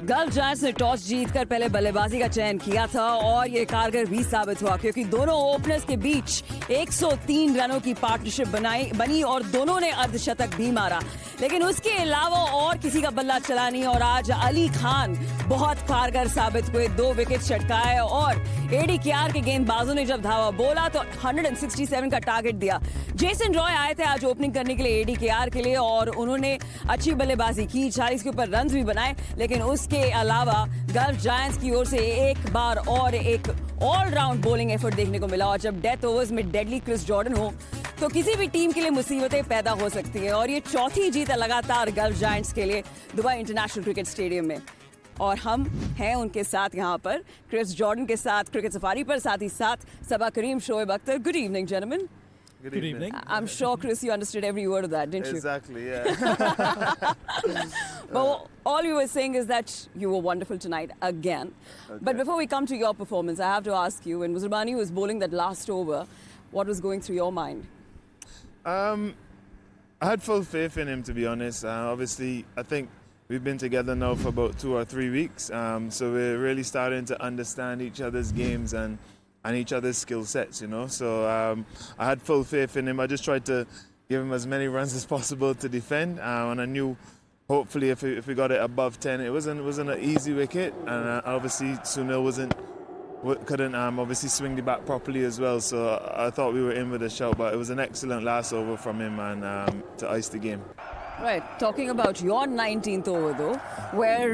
Gulf giants ने toss जीतकर पहले बल्लेबाजी का चयन किया था और ये कारगर भी साबित हुआ क्योंकि दोनों ओपनर्स के बीच 103 रनों की पार्टनरशिप बनी और दोनों ने अर्धशतक भी मारा। लेकिन उसके अलावा और किसी का बल्ला चला नहीं और आज अली खान बहुत कारगर साबित हुए, 2 विकेट चटकाए और ADKR के गेंदबाजों ने जब धावा बोला तो 167 का टारगेट दिया। जेसन रॉय आए थे आज ओपनिंग करने के लिए ADKR के लिए और उन्होंने अच्छी बल्लेबाजी की, 40 के ऊपर रन भी बनाए। लेकिन उसके अलावा गल्फ जायंट्स की ओर से एक बार और एक ऑलराउंड बॉलिंग एफर्ट देखने को मिला और जब डेथ ओवर्स में डेडली क्रिस जॉर्डन हो तो किसी भी टीम के लिए मुसीबतें पैदा हो सकती हैं और ये चौथी जीत है लगातार गल्फ जायंट्स के लिए दुबई इंटरनेशनल क्रिकेट स्टेडियम में। और हम हैं उनके साथ यहाँ पर क्रिस जॉर्डन के साथ क्रिकेट सफारी पर, साथ ही साथ Saba Karim, Shoaib Akhtar. Good evening gentleman. Good evening. I'm sure, Chris, you understood every word of that, didn't you? Exactly, yeah. But all you were saying is that you were wonderful tonight again. Okay. But before we come to your performance, I have to ask you, when Muzerbani was bowling that last over, what was going through your mind? I had full faith in him, to be honest. Obviously, I think we've been together now for about 2 or 3 weeks, so we're really starting to understand each other's games and each other's skill sets, you know. So I had full faith in him. I just tried to give him as many runs as possible to defend, and I knew hopefully if we got it above 10, it wasn't an easy wicket, and obviously Sunil couldn't obviously swing the bat properly as well. So I thought we were in with a shout, but it was an excellent last over from him and to ice the game. Right, talking about your 19th over though, where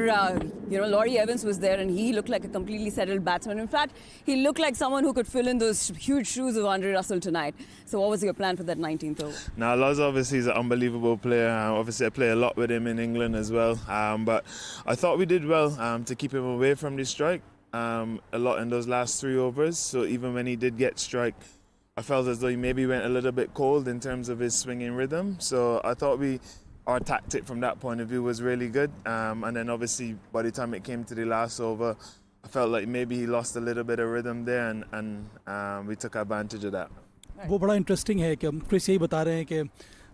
Laurie Evans was there and he looked like a completely settled batsman. In fact, he looked like someone who could fill in those huge shoes of Andre Russell tonight. So what was your plan for that 19th over? Now, Loz obviously is an unbelievable player. Obviously, I play a lot with him in England as well. But I thought we did well to keep him away from the strike a lot in those last 3 overs. So even when he did get strike, I felt as though he maybe went a little bit cold in terms of his swinging rhythm. So I thought our tactic from that point of view was really good. And then obviously by the time it came to the last over, I felt like maybe he lost a little bit of rhythm there and we took advantage of that. वो बड़ा interesting है कि Chris यही बता रहे हैं कि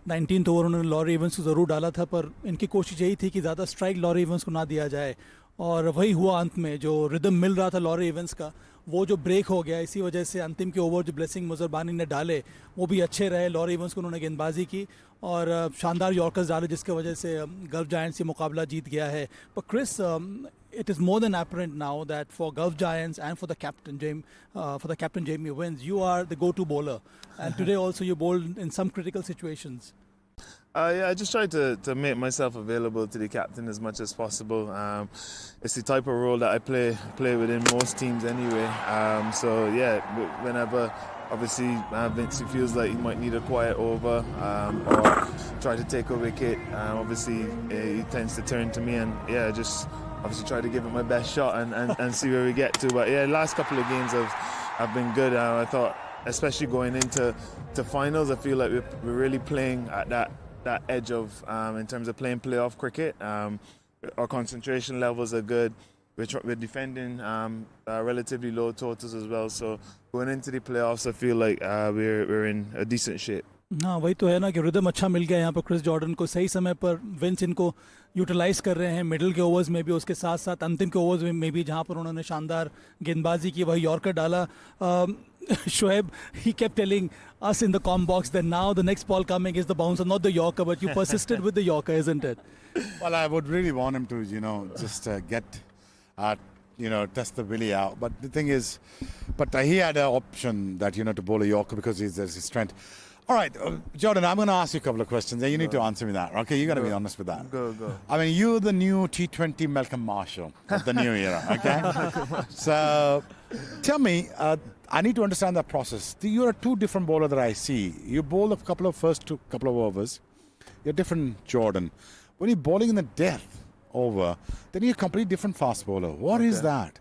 19th over उन्होंने लॉरी इवेंस को ज़रूर डाला था पर इनकी कोशिश यही थी कि ज़्यादा स्ट्राइक लॉरी इवेंस को ना दिया जाए और वही हुआ अंत में। जो रिदम मिल रहा था लॉरी इवेंस का वो जो ब्रेक हो गया, इसी वजह से अंतिम के ओवर जो ब्लेसिंग मुजरबानी ने डाले वो भी अच्छे रहे। लॉरी इवेंस को उन्होंने गेंदबाजी की और शानदार यॉर्कर्स डाले जिसकी वजह से गल्फ जायंट्स ये मुकाबला जीत गया है। पर Chris, it is more than apparent now that for Gulf Giants and for the captain Jamie Wins, you are the go-to bowler, and today also you bowled in some critical situations. Yeah, I just tried to make myself available to the captain as much as possible. It's the type of role that I play within most teams anyway. So yeah, whenever obviously Vince feels like he might need a quiet over or try to take a wicket, obviously he tends to turn to me and yeah, just obviously try to give it my best shot and see where we get to. But yeah, last couple of games have been good. I thought, especially going into finals, I feel like we're really playing at that edge of in terms of playing playoff cricket. Our concentration levels are good. We're defending relatively low totals as well. So going into the playoffs, I feel like we're in a decent shape. हाँ, वही तो है ना कि rhythm अच्छा मिल गया यहाँ पर क्रिस जॉर्डन को। सही समय पर विंस इनको यूटिलाइज कर रहे हैं, मिडिल के ओवर्स में भी, उसके साथ साथ अंतिम के ओवर्स में भी जहाँ पर उन्होंने शानदार गेंदबाजी की, वही यॉर्कर डाला। Shoaib, he kept telling us in the comm box that now the next ball coming is the bouncer, not the yorker, but you persisted with the yorker, isn't it? Well, I would really want him to, just get, test the willy out. But the thing is, he had an option that, to bowl a yorker because there's his strength. All right, Jordan, I'm going to ask you a couple of questions. You need to answer me that, okay? You got to be honest with that. Go. I mean, you're the new T20 Malcolm Marshall of the new era, okay? So, tell me, I need to understand that process. You're a 2 different bowler that I see. You bowl a couple of overs. You're different, Jordan. When you're bowling in the death over, then you're a completely different fast bowler. What is that?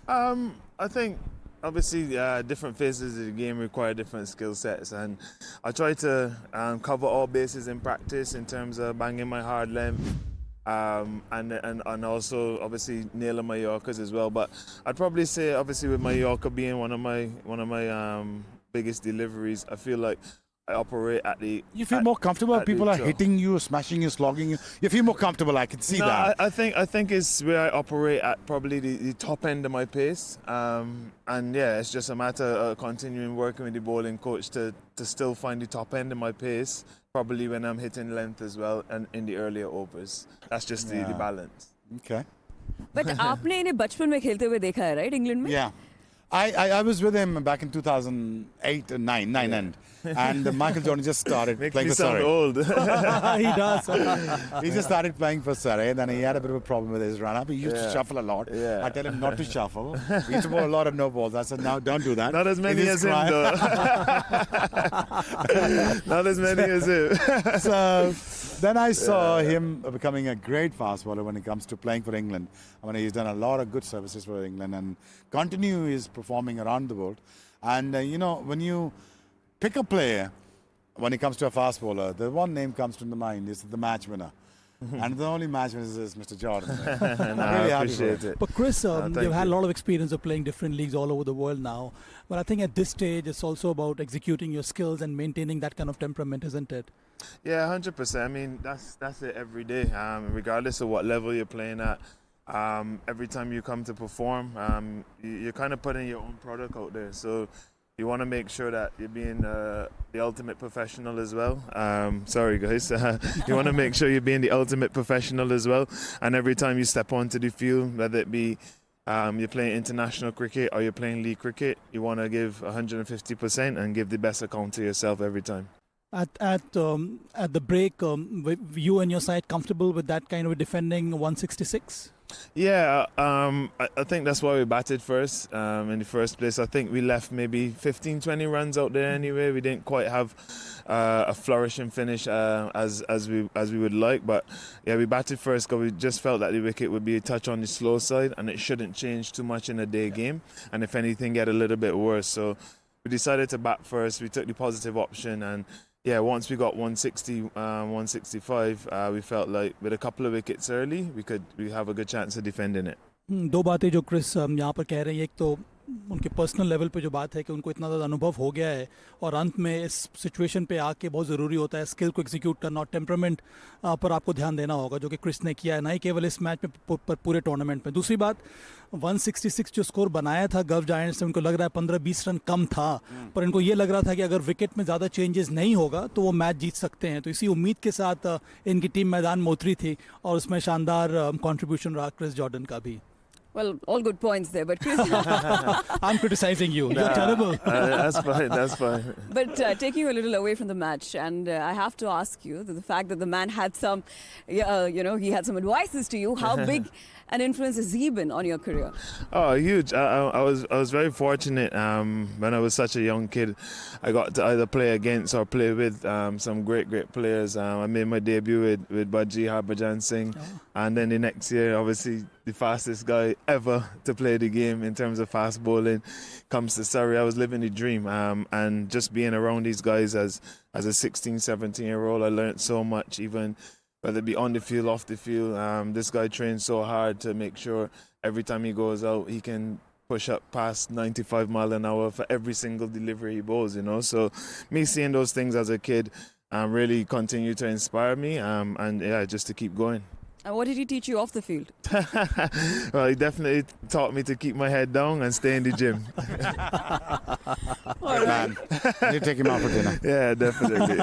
I think obviously different phases of the game require different skill sets, and I try to cover all bases in practice in terms of banging my hard length and also obviously nailing my yorkers as well. But I'd probably say obviously with my yorker being one of my biggest deliveries, I feel like I operate at the. You feel more comfortable? People are hitting you, smashing you, slogging you. You feel more comfortable. I can see that. I think it's where I operate at probably the top end of my pace. And yeah, it's just a matter of continuing working with the bowling coach to still find the top end of my pace. Probably when I'm hitting length as well and in the earlier overs. That's just the balance. Okay. But आपने इन्हें बचपन में खेलते हुए देखा है, right? England में? Yeah. I was with him back in 2008 and 9 end. And Michael Jordan just started playing for Surrey. Old. He does. He just started playing for Surrey, then he had a bit of a problem with his run-up. He used to shuffle a lot. Yeah. I tell him not to shuffle. He used to bowl a lot of no balls. I said, no, don't do that. Not as many as him, though. Not as many as him. So then I saw him becoming a great fast bowler when it comes to playing for England. I mean, he's done a lot of good services for England and continue his performing around the world. And, when you pick a player, when it comes to a fast bowler, the one name comes to the mind is the match winner. And the only match winner is Mr. Jordan. I appreciate it. But Chris, you've had a you. lot of experience of playing different leagues all over the world now. But I think at this stage, it's also about executing your skills and maintaining that kind of temperament, isn't it? Yeah, 100%. I mean, that's it every day, regardless of what level you're playing at. Every time you come to perform, you're kind of putting your own product out there. So you want to make sure that you're being the ultimate professional as well. Sorry, guys. You want to make sure you're being the ultimate professional as well. And every time you step onto the field, whether it be you're playing international cricket or you're playing league cricket, you want to give 150% and give the best account to yourself every time. At the break, you and your side comfortable with that kind of defending 166? Yeah, I think that's why we batted first in the first place. I think we left maybe 15, 20 runs out there anyway. We didn't quite have a flourishing finish as we would like. But yeah, we batted first because we just felt that the wicket would be a touch on the slow side and it shouldn't change too much in a day game. And if anything, get a little bit worse. So we decided to bat first. We took the positive option and yeah, once we got 160, 165, we felt like with a couple of wickets early, we have a good chance of defending it. दो बातें जो Chris यहाँ पर कह रहे हैं, एक तो उनके पर्सनल लेवल पे जो बात है कि उनको इतना ज़्यादा अनुभव हो गया है और अंत में इस सिचुएशन पे आके बहुत ज़रूरी होता है स्किल को एग्जीक्यूट करना और टेम्परामेंट पर आपको ध्यान देना होगा, जो कि क्रिस ने किया है, ना ही केवल इस मैच में पर पूरे टूर्नामेंट में. दूसरी बात, 166 जो स्कोर बनाया था गल्फ जायंट्स से, उनको लग रहा है 15-20 रन कम था, पर इनको ये लग रहा था कि अगर विकेट में ज़्यादा चेंजेस नहीं होगा तो वो मैच जीत सकते हैं. तो इसी उम्मीद के साथ इनकी टीम मैदान में उतरी थी और उसमें शानदार कंट्रीब्यूशन रहा क्रिस जॉर्डन का भी. Well, all good points there, but Chris, I'm criticizing you. You're terrible. That's fine. That's fine. But taking you a little away from the match, and I have to ask you that the fact that the man had some, he had some advices to you. How big an influence has he been on your career? Oh, huge. I was very fortunate when I was such a young kid. I got to either play against or play with some great players. I made my debut with Baji Harbhajan Singh, and then the next year, obviously, the fastest guy ever to play the game in terms of fast bowling comes to Surrey. I was living the dream, and just being around these guys as a 16, 17-year-old, I learned so much, even whether it be on the field, off the field. This guy trains so hard to make sure every time he goes out, he can push up past 95 miles an hour for every single delivery he bowls, So me seeing those things as a kid really continue to inspire me, and yeah, just to keep going. And what did he teach you off the field? Well, he definitely taught me to keep my head down and stay in the gym. All right. Man, you take him out for dinner. Yeah, definitely.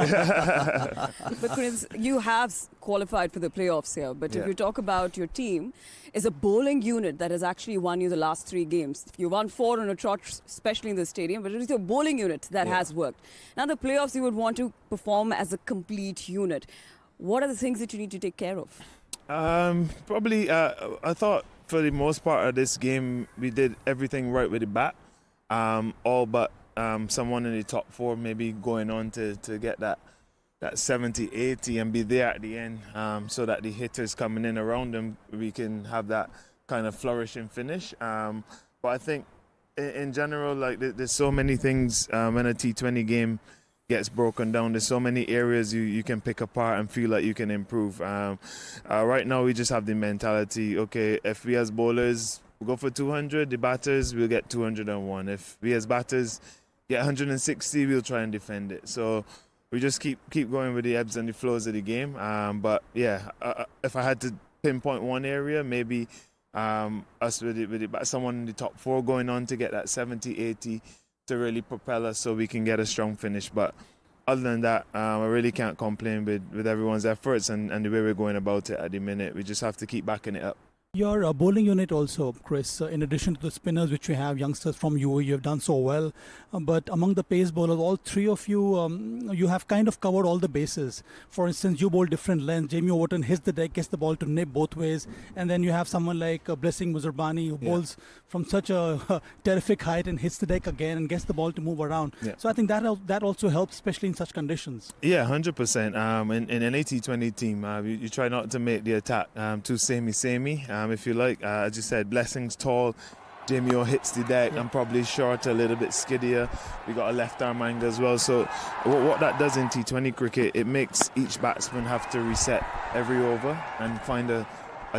But Prince, you have qualified for the playoffs here. But if you talk about your team, is a bowling unit that has actually won you the last 3 games. You won 4 on a trot, especially in the stadium, but it is your bowling unit that has worked. Now the playoffs, you would want to perform as a complete unit. What are the things that you need to take care of? Probably, I thought for the most part of this game, we did everything right with the bat. All but someone in the top 4 maybe going on to get that 70, 80 and be there at the end, so that the hitters coming in around them, we can have that kind of flourishing finish. But I think in general, like there's so many things when a T20 game gets broken down. There's so many areas you can pick apart and feel like you can improve. Right now, we just have the mentality, okay, if we as bowlers go for 200, the batters will get 201. If we as batters get 160, we'll try and defend it. So we just keep going with the ebbs and the flows of the game. But yeah, if I had to pinpoint one area, maybe us someone in the top 4 going on to get that 70, 80 to really propel us so we can get a strong finish. But other than that, I really can't complain with everyone's efforts and the way we're going about it at the minute. We just have to keep backing it up. Your bowling unit also, Chris, in addition to the spinners which we have, youngsters from UAE, you have done so well. But among the pace bowlers, all three of you, you have kind of covered all the bases. For instance, you bowl different lengths. Jamie Overton hits the deck, gets the ball to nip both ways. And then you have someone like Blessing Muzerbani who bowls from such a terrific height and hits the deck again and gets the ball to move around. Yeah. So I think that also helps, especially in such conditions. Yeah, 100%. In an AT20 team, you try not to make the attack too samey. If you like, as you said, Blessing's tall, Jamie O hits the deck and probably shorter, a little bit skiddier. We got a left arm angle as well. So what that does in T20 cricket, it makes each batsman have to reset every over and find a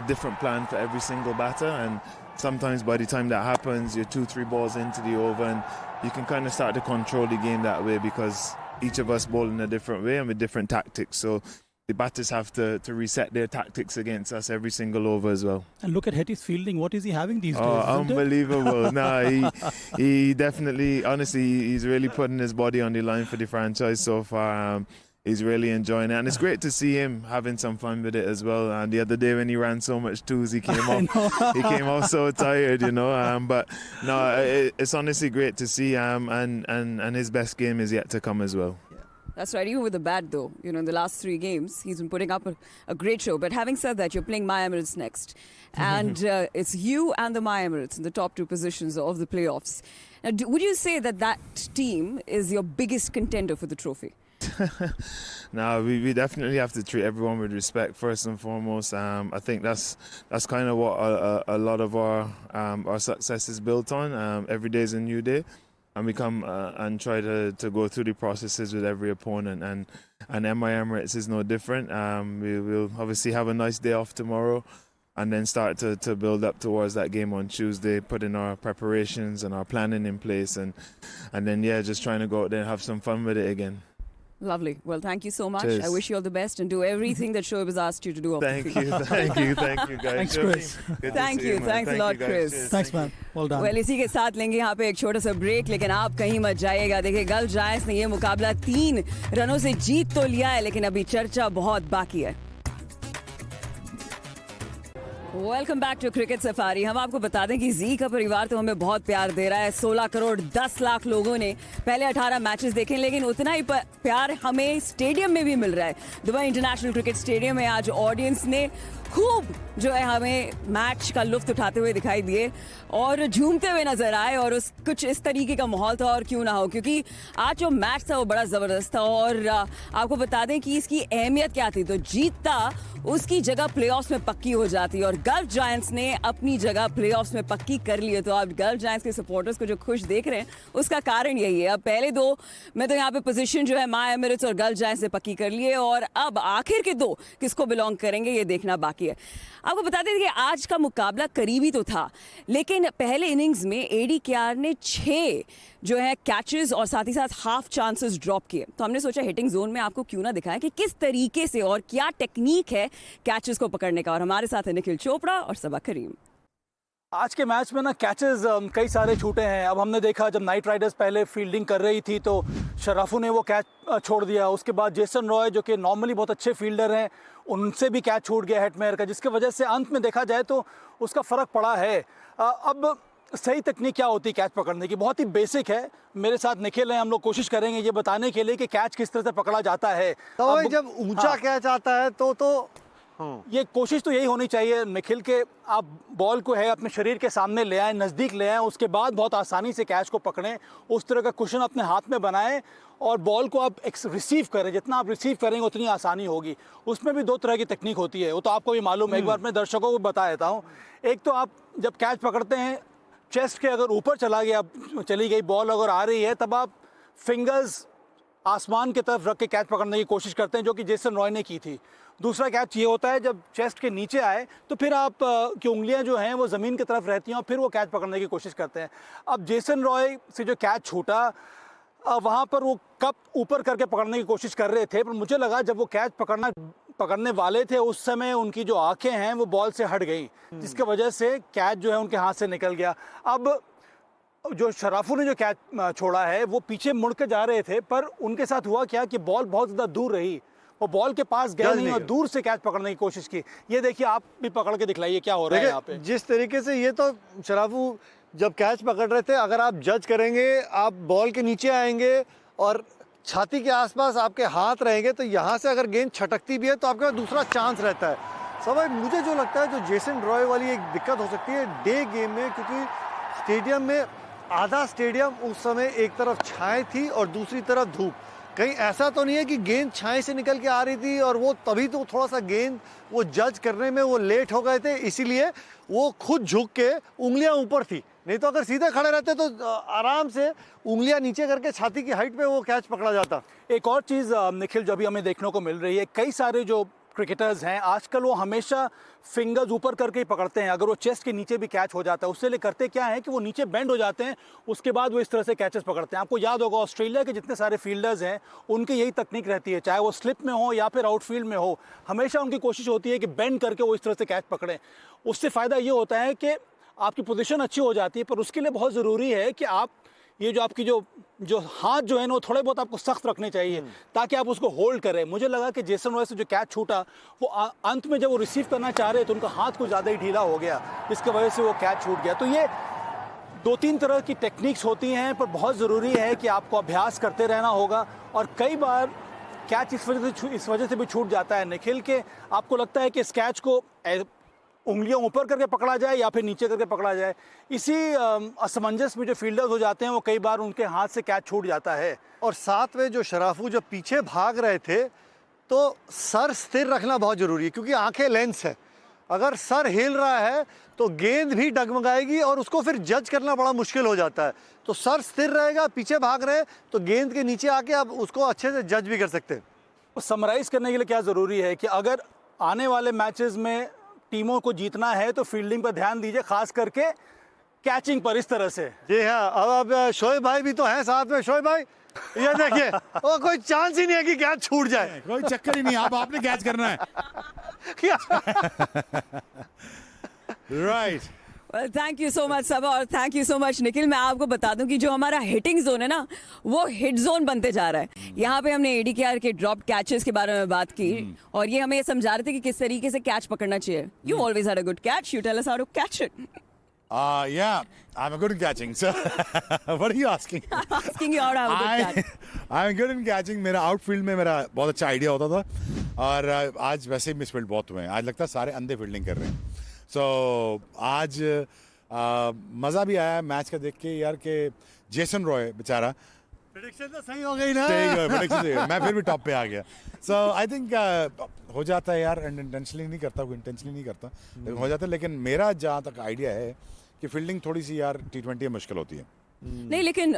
different plan for every single batter. And sometimes by the time that happens, you're 2-3 balls into the over and you can kind of start to control the game that way because each of us bowl in a different way and with different tactics. So the batters have to reset their tactics against us every single over as well. And look at Hetty's fielding. What is he having these days? Unbelievable. No, he definitely, honestly, he's really putting his body on the line for the franchise so far. He's really enjoying it. And it's great to see him having some fun with it as well. And the other day when he ran so much twos, he came off so tired, you know. But no, it's honestly great to see. And his best game is yet to come as well. That's right, even with the bat though, you know, in the last 3 games, he's been putting up a great show. But having said that, you're playing My Emirates next. And it's you and the My Emirates in the top 2 positions of the playoffs. Now, would you say that team is your biggest contender for the trophy? No, we definitely have to treat everyone with respect first and foremost. I think that's kind of what a lot of our success is built on. Every day is a new day. And we come and try to go through the processes with every opponent, and MI Emirates is no different. We will obviously have a nice day off tomorrow, and then start to build up towards that game on Tuesday. Put in our preparations and our planning in place, and then just trying to go out there and have some fun with it again. Lovely. Well, thank you so much. Cheers. I wish you all the best and do everything that Shoaib has asked you to do. Thank you, guys. Thanks, Chris. Thanks a lot, Chris. Thanks, man. Well done. Well, इसी के साथ लेंगे यहाँ पे एक छोटा सा break, लेकिन आप कहीं मत जाइएगा. देखिए, गल्फ जायंट्स ने ये मुकाबला 3 रनों से जीत तो लिया है, लेकिन अभी चर्चा बहुत बाकी है. Welcome back to cricket safari. हम आपको बता दें कि जी का परिवार तो हमें बहुत प्यार दे रहा है. 16 करोड़ 10 लाख लोगों ने पहले 18 मैचेस देखे, लेकिन उतना ही प्यार हमें स्टेडियम में भी मिल रहा है. दुबई इंटरनेशनल क्रिकेट स्टेडियम में आज ऑडियंस ने खूब जो है हमें मैच का लुत्फ उठाते हुए दिखाई दिए और झूमते हुए नजर आए, और कुछ इस तरीके का माहौल था. और क्यों ना हो, क्योंकि आज जो मैच था वो बड़ा ज़बरदस्त था. और आपको बता दें कि इसकी अहमियत क्या थी. तो जीतता उसकी जगह प्लेऑफ्स में पक्की हो जाती, और गल्फ जायंट्स ने अपनी जगह प्लेऑफ्स में पक्की कर ली है. तो आप गल्फ जायंट्स के सपोर्टर्स को जो खुश देख रहे हैं उसका कारण यही है. अब पहले 2 में तो यहाँ पे पोजीशन जो है माय एमिरेट्स और गल्फ जायंट्स ने पक्की कर ली है, और अब आखिर के 2 किसको बिलोंग करेंगे ये देखना बाकी है. आपको बता दें कि आज का मुकाबला करीबी तो था, लेकिन पहले इनिंग्स में ADKR ने 6 जो है कैचेस और साथ ही साथ हाफ चांसेस ड्रॉप किए. तो हमने सोचा हिटिंग जोन में आपको क्यों ना दिखाएं कि किस तरीके से और क्या टेक्निक है कैचेस को पकड़ने का. और हमारे साथ है निखिल चोपड़ा और सबा करीम. आज के मैच में ना कैचेस कई सारे छूटे हैं. अब हमने देखा जब नाइट राइडर्स पहले फील्डिंग कर रही थी तो शराफू ने वो कैच छोड़ दिया. उसके बाद जेसन रॉय जो कि नॉर्मली बहुत अच्छे फील्डर हैं, उनसे भी कैच छूट गया हेटमेयर का, जिसकी वजह से अंत में देखा जाए तो उसका फ़र्क पड़ा है. अब सही तकनीक क्या होती है कैच पकड़ने की, बहुत ही बेसिक है. मेरे साथ निखिल हैं, हम लोग कोशिश करेंगे ये बताने के लिए कि कैच किस तरह से पकड़ा जाता है. तो जब ऊंचा कैच आता है तो ये कोशिश तो यही होनी चाहिए निखिल के आप बॉल को है अपने शरीर के सामने ले आएँ, नज़दीक ले आएँ, उसके बाद बहुत आसानी से कैच को पकड़ें, उस तरह का कुशन अपने हाथ में बनाएं और बॉल को आप रिसीव करें. जितना आप रिसीव करेंगे उतनी आसानी होगी. उसमें भी 2 तरह की तकनीक होती है, वो तो आपको भी मालूम है. एक बार मैं दर्शकों को बता देता हूँ. एक तो आप जब कैच पकड़ते हैं, चेस्ट के अगर ऊपर चली गई बॉल अगर आ रही है, तब आप फिंगर्स आसमान की तरफ रख के कैच पकड़ने की कोशिश करते हैं, जो कि जेसन रॉय ने की थी. दूसरा कैच ये होता है जब चेस्ट के नीचे आए तो फिर आप की उंगलियां जो हैं वो ज़मीन की तरफ रहती हैं और फिर वो कैच पकड़ने की कोशिश करते हैं. अब जेसन रॉय से जो कैच छूटा, वहाँ पर वो कप ऊपर करके पकड़ने की कोशिश कर रहे थे, पर मुझे लगा जब वो कैच पकड़ने वाले थे उस समय उनकी जो आंखें हैं वो बॉल से हट गई, जिसकी वजह से कैच जो है उनके हाथ से निकल गया। अब जो शराफू ने जो कैच छोड़ा है वो पीछे मुड़ के जा रहे थे, पर उनके साथ हुआ क्या कि बॉल बहुत ज़्यादा दूर रही, वो बॉल के पास गया नहीं और दूर से कैच पकड़ने की कोशिश की। ये देखिए, आप भी पकड़ के दिखलाइए क्या हो रहा है यहाँ पे। जिस तरीके से ये तो शराफू जब कैच पकड़ रहे थे, अगर आप जज करेंगे, आप बॉल के नीचे आएंगे और छाती के आसपास आपके हाथ रहेंगे, तो यहाँ से अगर गेंद छटकती भी है तो आपके पास दूसरा चांस रहता है। सब मुझे जो लगता है जो जेसन रॉय वाली एक दिक्कत हो सकती है डे गेम में, क्योंकि स्टेडियम में आधा स्टेडियम उस समय एक तरफ छाए थी और दूसरी तरफ धूप। कहीं ऐसा तो नहीं है कि गेंद छाए से निकल के आ रही थी और वो तभी तो थोड़ा सा गेंद वो जज करने में वो लेट हो गए थे, इसीलिए वो खुद झुक के उंगलियां ऊपर थी। नहीं तो अगर सीधे खड़े रहते तो आराम से उंगलियां नीचे करके छाती की हाइट पे वो कैच पकड़ा जाता। एक और चीज़ निखिल जो अभी हमें देखने को मिल रही है, कई सारे जो क्रिकेटर्स हैं आजकल वो हमेशा फिंगर्स ऊपर करके ही पकड़ते हैं। अगर वो चेस्ट के नीचे भी कैच हो जाता है, उससे लिए करते क्या है कि वो नीचे बेंड हो जाते हैं, उसके बाद वो इस तरह से कैचेस पकड़ते हैं। आपको याद होगा ऑस्ट्रेलिया के जितने सारे फील्डर्स हैं उनकी यही तकनीक रहती है, चाहे वो स्लिप में हो या फिर आउटफील्ड में हो, हमेशा उनकी कोशिश होती है कि बेंड करके वो इस तरह से कैच पकड़ें। उससे फ़ायदा ये होता है कि आपकी पोजीशन अच्छी हो जाती है, पर उसके लिए बहुत ज़रूरी है कि आप ये जो आपकी जो हाथ जो है ना वो थोड़े बहुत आपको सख्त रखने चाहिए ताकि आप उसको होल्ड करें। मुझे लगा कि जेसन रॉय से जो कैच छूटा वो अंत में जब वो रिसीव करना चाह रहे तो उनका हाथ कुछ ज़्यादा ही ढीला हो गया, जिसकी वजह से वो कैच छूट गया। तो ये 2-3 तरह की टेक्निक्स होती हैं, पर बहुत ज़रूरी है कि आपको अभ्यास करते रहना होगा। और कई बार कैच इस वजह से भी छूट जाता है निखिल के आपको लगता है कि इस कैच को उंगलियां ऊपर करके पकड़ा जाए या फिर नीचे करके पकड़ा जाए, इसी असमंजस में जो फील्डर्स हो जाते हैं वो कई बार उनके हाथ से कैच छूट जाता है। और साथ में जो शराफू जब पीछे भाग रहे थे तो सर स्थिर रखना बहुत ज़रूरी है, क्योंकि आंखें लेंस है। अगर सर हिल रहा है तो गेंद भी डगमगाएगी और उसको फिर जज करना बड़ा मुश्किल हो जाता है। तो सर स्थिर रहेगा, पीछे भाग रहे तो गेंद के नीचे आके आप उसको अच्छे से जज भी कर सकते हैं। समराइज करने के लिए क्या ज़रूरी है कि अगर आने वाले मैचेस में टीमों को जीतना है तो फील्डिंग पर ध्यान दीजिए, खास करके कैचिंग पर इस तरह से। जी हाँ, अब शोएब भाई भी तो हैं साथ में। शोएब भाई ये देखिए, वो कोई चांस ही नहीं है कि कैच छूट जाए, कोई चक्कर ही नहीं, आपने कैच करना है। Right. Thank you so much Saba और thank you so much Nikhil. मैं आपको बता दूं कि जो हमारा हिटिंग जोन है ना वो हिट जोन बनते जा रहा है। यहाँ पे हमने ADKR के ड्रॉप कैचेस के बारे में बात की और ये हमें समझा रहे थे कि किस तरीके से कैच पकड़ना चाहिए। You always had a good catch, you tell us how to catch it. Yeah, I'm good in catching. So, what are you asking? Asking you how to have a good catch. I'm good in catching. मेरा outfield में मेरा बहुत अच्छा idea होता था और आज वैसे ही मिसफील्ड बहुत हुए हैं। आज लगता है सारे अंधे फील्डिंग कर रहे हैं। So, आज मज़ा भी आया मैच का देख के यार के जेसन रॉय बेचारा प्रेडिक्शन तो सही हो गई ना। मैं फिर भी टॉप पे आ गया। सो आई थिंक हो जाता है यार, इंटेंशनली नहीं करता, कोई इंटेंशनली नहीं करता, लेकिन हो जाता है। लेकिन मेरा जहाँ तक आइडिया है कि फील्डिंग थोड़ी सी यार T20 में मुश्किल होती है। नहीं, लेकिन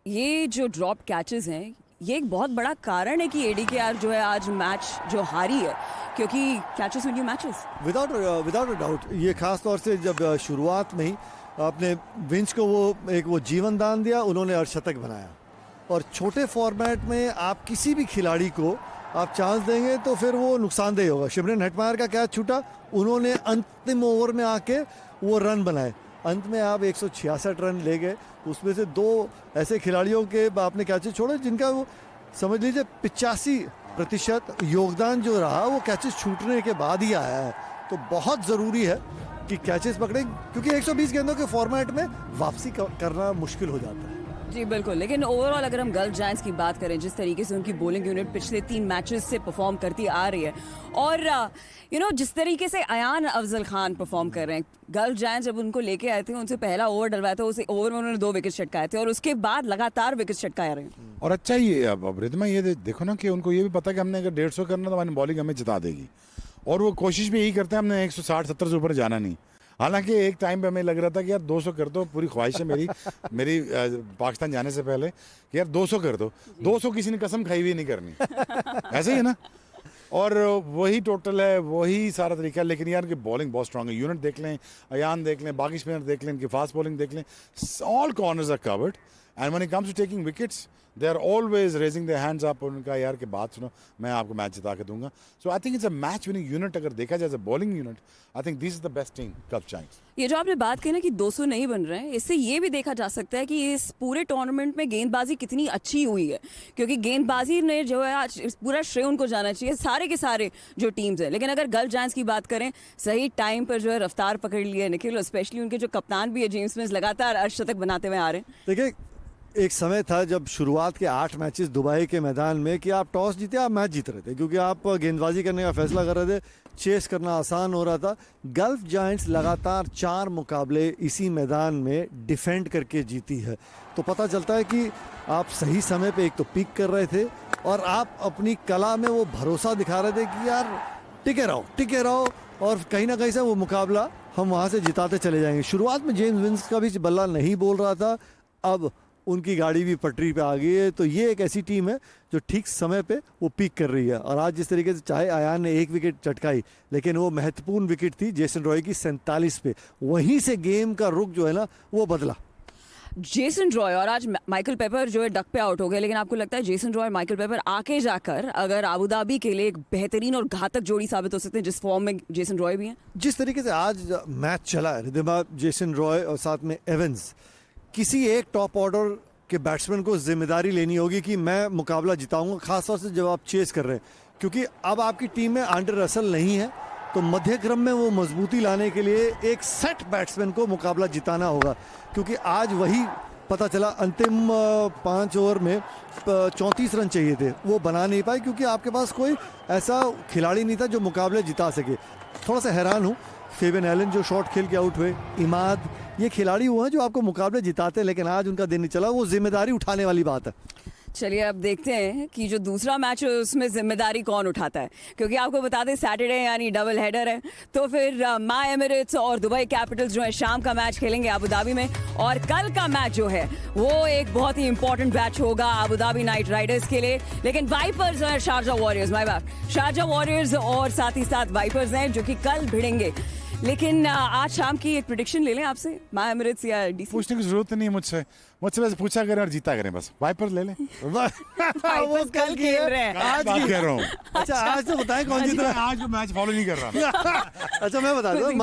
ये जो ड्रॉप कैचेस हैं ये एक बहुत बड़ा कारण है कि ADKR जो है आज मैच जो हारी है, क्योंकि catches win you matches. Without a doubt ये खास तौर से जब शुरुआत में ही आपने विंच को वो जीवन दान दिया, उन्होंने अर्धशतक बनाया। और छोटे फॉर्मेट में आप किसी भी खिलाड़ी को आप चांस देंगे तो फिर वो नुकसानदेह होगा। शिमरन हेटमायर का कैच छूटा, उन्होंने अंतिम ओवर में आके वो रन बनाए, अंत में आप 166 रन ले गए। उसमें से 2 ऐसे खिलाड़ियों के आपने कैचेस छोड़े जिनका वो समझ लीजिए 85% योगदान जो रहा वो कैचेस छूटने के बाद ही आया है। तो बहुत ज़रूरी है कि कैचेस पकड़ें, क्योंकि 120 गेंदों के फॉर्मेट में वापसी करना मुश्किल हो जाता है। जी बिल्कुल, लेकिन ओवरऑल अगर हम गल्फ जायंट्स की बात करें, जिस तरीके से उनकी बॉलिंग यूनिट पिछले 3 मैचेस से परफॉर्म करती आ रही है और जिस तरीके से अयान अफजल खान परफॉर्म कर रहे हैं, गल्फ जायंट्स जब उनको लेके आए थे उनसे पहला ओवर डलवाया था, उस ओवर में उन्होंने 2 विकेट छटकाए थे और उसके बाद लगातार विकेट छटकाए रहे हैं। और अच्छा ये अब रिद्धिमा ये देखो ना कि उनको ये भी पता है कि हमने अगर 150 करना तो हमारी बॉलिंग हमें जिता देगी और वो कोशिश भी यही करते हैं, हमने 160-70 से ऊपर जाना नहीं। हालांकि एक टाइम पे हमें लग रहा था कि यार 200 कर दो, पूरी ख्वाहिश है मेरी पाकिस्तान जाने से पहले कि यार 200 कर दो। 200 किसी ने कसम खाई हुई नहीं करनी, ऐसे ही है ना। और वही टोटल है, वही सारा तरीका है। लेकिन यार की बॉलिंग बहुत स्ट्रांग है। यूनिट देख लें, अयान देख लें, बाकी स्पिनर देख लें, इनकी फास्ट बॉलिंग देख लें, all corners are covered And when it comes to taking wickets, they are always raising their hands up. उनका यार के बात सुनो, मैं आपको मैच जिता के दूंगा. So I think it's a match winning unit. अगर देखा जाए as a bowling unit, I think this is the best team Gulf Giants. ये जो आपने बात की ना कि 200 नहीं बन रहे हैं, इससे ये भी देखा जा सकता है कि इस पूरे टूर्नामेंट में गेंदबाजी कितनी अच्छी हुई है, क्योंकि गेंदबाजी ने जो है आज पूरा श्रेय उनको जाना चाहिए, सारे के सारे जो टीम्स हैं. लेकिन अगर गल्फ जायंट्स की बात करें, सही टाइम पर जो है रफ्तार पकड़ ली है निखिल, और स्पेशली उनके जो कप्तान भी है जेम्स मिल्स, लगातार अर्धशतक बनाते हुए आ रहे हैं. देखिए, एक समय था जब शुरुआत के 8 मैचेस दुबई के मैदान में कि आप टॉस जीते आप मैच जीत रहे थे, क्योंकि आप गेंदबाजी करने का फैसला कर रहे थे, चेस करना आसान हो रहा था. गल्फ जायंट्स लगातार 4 मुकाबले इसी मैदान में डिफेंड करके जीती है. तो पता चलता है कि आप सही समय पे एक तो पीक कर रहे थे और आप अपनी कला में वो भरोसा दिखा रहे थे कि यार टिके रहो और कहीं ना कहीं से वो मुकाबला हम वहाँ से जिताते चले जाएंगे. शुरुआत में जेम्स विंस का भी बल्ला नहीं बोल रहा था, अब उनकी गाड़ी भी पटरी पे आ गई है. तो ये एक ऐसी टीम है जो ठीक समय पे वो पीक कर रही है. और आज जिस तरीके से चाहे आयान ने 1 विकेट चटकाई, लेकिन वो महत्वपूर्ण विकेट थी जेसन रॉय की 47 पे, वहीं से गेम का रुख जो है ना वो बदला. जेसन रॉय और आज माइकल पेपर जो है डक पे आउट हो गए, लेकिन आपको लगता है जेसन रॉय और माइकल पेपर आके जाकर अगर अबू धाबी के लिए एक बेहतरीन और घातक जोड़ी साबित हो सकते हैं, जिस फॉर्म में जेसन रॉय भी हैं? जिस तरीके से आज मैच चला है, रिद्धिमा, जेसन रॉय और साथ में एवंस, किसी एक टॉप ऑर्डर के बैट्समैन को जिम्मेदारी लेनी होगी कि मैं मुकाबला जिताऊंगा, खासतौर से जब आप चेस कर रहे हैं, क्योंकि अब आपकी टीम में आंड्रे रसल नहीं है. तो मध्य क्रम में वो मजबूती लाने के लिए एक सेट बैट्समैन को मुकाबला जिताना होगा, क्योंकि आज वही पता चला. अंतिम 5 ओवर में 34 रन चाहिए थे, वो बना नहीं पाए क्योंकि आपके पास कोई ऐसा खिलाड़ी नहीं था जो मुकाबले जिता सके. थोड़ा सा हैरान हूँ, फेबियन एलन जो शॉट खेल के आउट हुए, इमाद, ये खिलाड़ी हुए हैं जो आपको मुकाबले जिताते हैं, लेकिन आज उनका दिन नहीं चला. वो जिम्मेदारी उठाने वाली बात है. चलिए अब देखते हैं कि जो दूसरा मैच है उसमें जिम्मेदारी कौन उठाता है, क्योंकि आपको बता दें सैटरडे यानी डबल हेडर है. तो फिर माय एमिरेट्स और दुबई कैपिटल्स जो है शाम का मैच खेलेंगे अबू धाबी में, और कल का मैच जो है वो एक बहुत ही इंपॉर्टेंट मैच होगा अबू धाबी नाइट राइडर्स के लिए. लेकिन वाइपर्स और Sharjah warriors, my bad, Sharjah warriors और साथ ही साथ वाइपर्स हैं जो कि कल भिड़ेंगे. लेकिन आज शाम की एक प्रेडिक्शन ले लें आपसे, माय एमिरेट्स या डीसी? पूछने की जरूरत नहीं है मुझसे बस पूछा करें और जीता करें, बस वाइपर ले लें. वो कल खेल रहे हैं, आज बात कर रहा हूँ. अच्छा, आज तो बताएं कौन जीत रहा है. आज मैच फॉलो नहीं कर रहा. अच्छा, मैं बता दूं,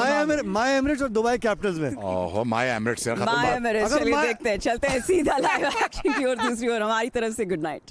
माय एमिरेट्स और दुबई कैपिटल्स में. ओहो, माय एमिरेट्स यार, माय एमिरेट्स. चलिए देखते हैं, चलते हैं सीधा लाइव एक्शन की ओर. दूसरी ओर हमारी तरफ से गुड नाइट.